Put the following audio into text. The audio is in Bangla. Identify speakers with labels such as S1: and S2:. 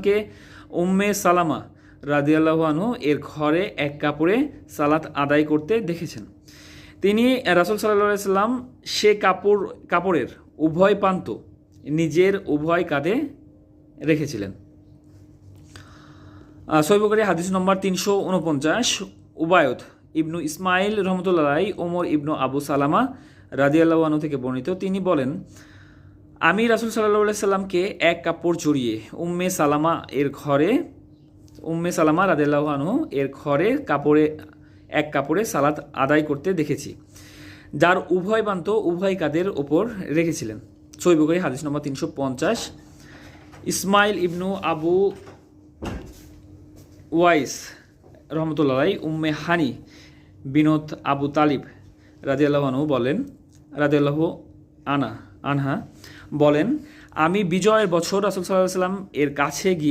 S1: কে উম্মে সালামা রাদিয়াল্লাহু আনহু এর ঘরে এক কাপড়ে সালাত আদায় করতে দেখেছেন। তিনি রাসূল সাল্লাল্লাহু আলাইহি সাল্লাম সে কাপড়ের উভয় প্রান্ত নিজের উভয় কাঁধে রেখেছিলেন। সহিহ বুখারী হাদিস নম্বর 349, উবায়দ ইবনু ইসমাইল রহমতুল্লাহ আলাইহি ওমর ইবনু আবু সালামা রাদিয়াল্লাহু আনহু থেকে বর্ণিত, তিনি বলেন, আমি রাসূল সাল্লাল্লাহু আলাইহি সাল্লামকে এক কাপড় জড়িয়ে উম্মে সালামা রাদিয়াল্লাহু আনহু এর ঘরে এক কাপড়ে সালাত আদায় করতে দেখেছি, যার উভয় প্রান্ত উভয় কাঁধের ওপর রেখেছিলেন। সহিহ বুখারী হাদিস নম্বর 350। ইসমাইল ইবনু আবু ওয়াইস রহমতুল্লাহ আলাইহি উম্মে হানি বিনত আবু তালিব রাদিয়াল্লাহু আনহা বলেন, আমি বিজয়ের বছর রাসূল সাল্লাল্লাহু আলাইহি সাল্লাম এর কাছে গিয়ে